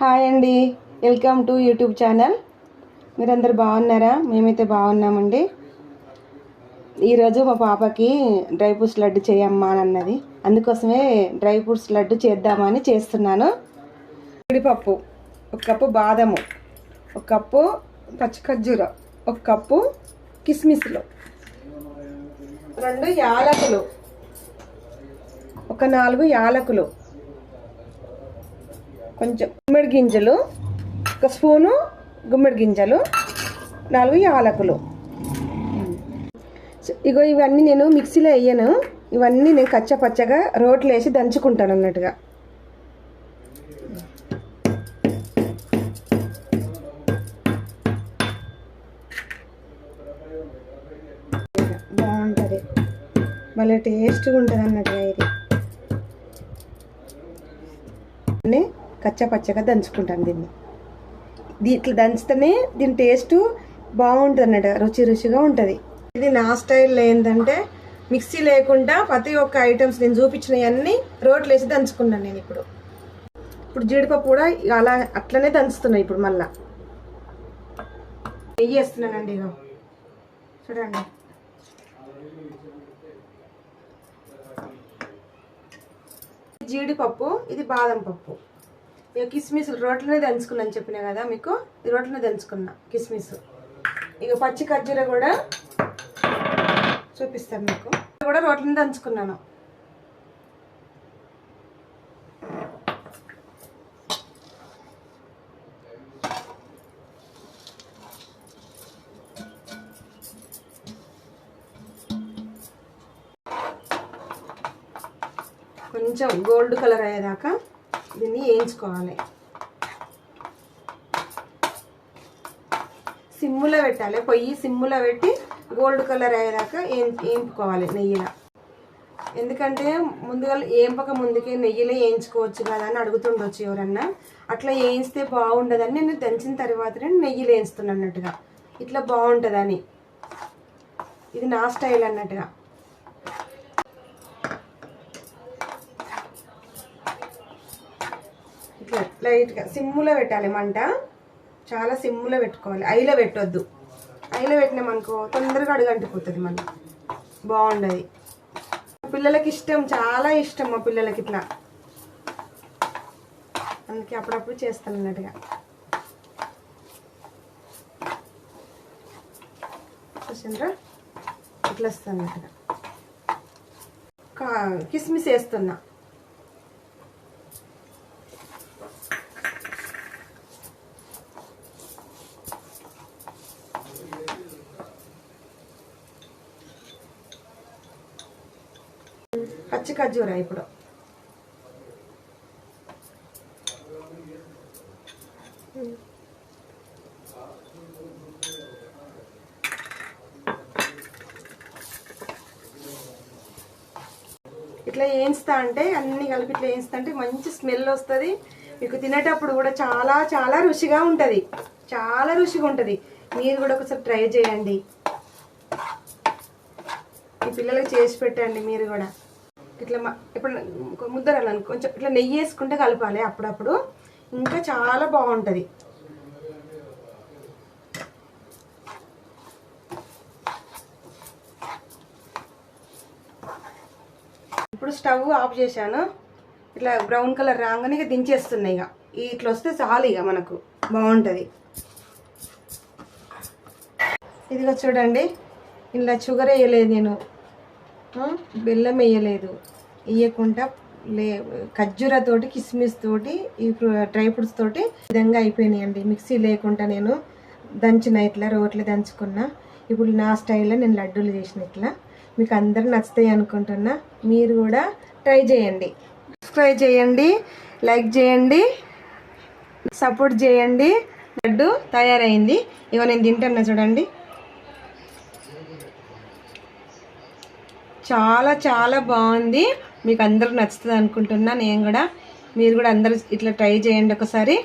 Hi అండి, welcome to YouTube channel. మీరందరు బాగున్నారా? మేమైతే బాగున్నామండి. ఈరోజు మా పాపకి డ్రై ఫ్రూట్స్ లడ్డు చేయమ్మా అని అన్నది. అందుకోసమే డ్రై ఫ్రూట్స్ లడ్డు చేద్దామని చేస్తున్నాను. జీడిపప్పు, ఒక కప్పు బాదము, ఒక కప్పు పచ్చి ఖర్జూర, ఒక కప్పు కిస్మిస్లు, 2 యాలకులు, ఒక 4 యాలకులు, కొంచెం గుమ్మడి గింజలు, ఒక స్పూను గుమ్మడి గింజలు, 4 యాలకులు. ఇగో ఇవన్నీ నేను మిక్సీలో వేయను, ఇవన్నీ నేను కచ్చపచ్చగా రోట్లో వేసి దంచుకుంటాను అన్నట్టుగా. బాగుంటుంది, మళ్ళీ టేస్ట్గా ఉంటుంది అన్నట్టుగా. ఇది కచ్చపచ్చగా దంచుకుంటాను దీన్ని. ఇట్లా దంచితేనే దీని టేస్ట్ బాగుంటుంది అన్నట్టు, రుచిగా ఉంటుంది. ఇది నా స్టైల్లో ఏంటంటే మిక్సీ లేకుండా ప్రతి ఒక్క ఐటమ్స్ నేను చూపించినవన్నీ రోట్లో వేసి దంచుకున్నాను నేను. ఇప్పుడు జీడిపప్పు కూడా అట్లనే దంచుతున్నాయి. ఇప్పుడు మళ్ళా నెయ్యి వేస్తున్నానండి. ఇక చూడండి, జీడిపప్పు, ఇది బాదం పప్పు. ఇక కిస్మిస్ రోట్లోనే దంచుకున్నాను చెప్పినా కదా మీకు, ఈ రోట్లోనే దంచుకున్నా కిస్మిస్. ఇక పచ్చి ఖర్జూర కూడా చూపిస్తాను మీకు, కూడా రోట్లోనే దంచుకున్నాను. కొంచెం గోల్డ్ కలర్ అయ్యేదాకా దీన్ని వేయించుకోవాలి. సిమ్ములో పెట్టాలి, పొయ్యి సిమ్ములో పెట్టి గోల్డ్ కలర్ అయ్యేదాకా వేయించుకోవాలి నెయ్యిలో. ఎందుకంటే ముందుగా ఏంపక ముందుకే నెయ్యిలో వేయించుకోవచ్చు కదా అని అడుగుతుండొచ్చు ఎవరన్నా. అట్లా వేయిస్తే బాగుండదని నేను దంచిన తర్వాతనే నెయ్యిలో వేయిస్తున్నాను అన్నట్టుగా. ఇట్లా బాగుంటుందని, ఇది నా స్టైల్ అన్నట్టుగా. ఇట్లా లైట్గా సిమ్ములో పెట్టాలి మంట, చాలా సిమ్ములో పెట్టుకోవాలి. ఐలో పెట్టొద్దు, ఐలో పెట్టినామనుకో తొందరగా అడుగంటిపోతుంది, మళ్ళీ బాగుండదు. పిల్లలకి ఇష్టం, చాలా ఇష్టం మా పిల్లలకి ఇట్లా, అందుకే అప్పుడప్పుడు చేస్తాను అన్నట్టుగా. చూసిండ్రా ఇట్లా వస్తుంది అన్నట్టుగా. కిస్మిస్ వేస్తున్నా. పచ్చి ఖర్జూర ఇప్పుడు ఇట్లా వేయిస్తా అంటే, అన్ని కలిపి ఇట్లా వేయిస్తా అంటే మంచి స్మెల్ వస్తుంది. మీకు తినేటప్పుడు కూడా చాలా చాలా రుచిగా ఉంటుంది, చాలా రుచిగా ఉంటుంది. మీరు కూడా ఒకసారి ట్రై చేయండి, ఈ పిల్లలకి చేసి పెట్టండి మీరు కూడా. ఇట్లా ఇప్పుడు ముద్దరాలను కొంచెం ఇట్లా నెయ్యి వేసుకుంటే కలపాలి అప్పుడప్పుడు, ఇంకా చాలా బాగుంటుంది. ఇప్పుడు స్టవ్ ఆఫ్ చేశాను. ఇట్లా బ్రౌన్ కలర్ రాగానే ఇక దించేస్తున్నాయి. ఇక ఇట్లా వస్తే చాలు, ఇక మనకు బాగుంటుంది. ఇదిగో చూడండి, ఇలా షుగర్ వేయలేదు నేను, బెల్లం వేయలేదు, వేయకుండా ఖర్జూరతోటి కిస్మిస్ తోటి ఈ డ్రై ఫ్రూట్స్ తోటి విధంగా అయిపోయినాయండి. మిక్సీ లేకుండా నేను దంచిన, ఇట్లా రోట్లో దంచుకున్నా. ఇప్పుడు నా స్టైల్లో నేను లడ్డూలు చేసిన. ఇట్లా మీకు అందరు నచ్చుతాయి అనుకుంటున్నా. మీరు కూడా ట్రై చేయండి, సబ్స్క్రైబ్ చేయండి, లైక్ చేయండి, సపోర్ట్ చేయండి. లడ్డు తయారైంది, ఇగో నేను తింటున్నా చూడండి. చాలా చాలా బాగుంది, మీకు అందరికి నచ్చుతుంది అనుకుంటున్నా నేను కూడా. మీరు కూడా అందరూ ఇట్లా ట్రై చేయండి ఒకసారి.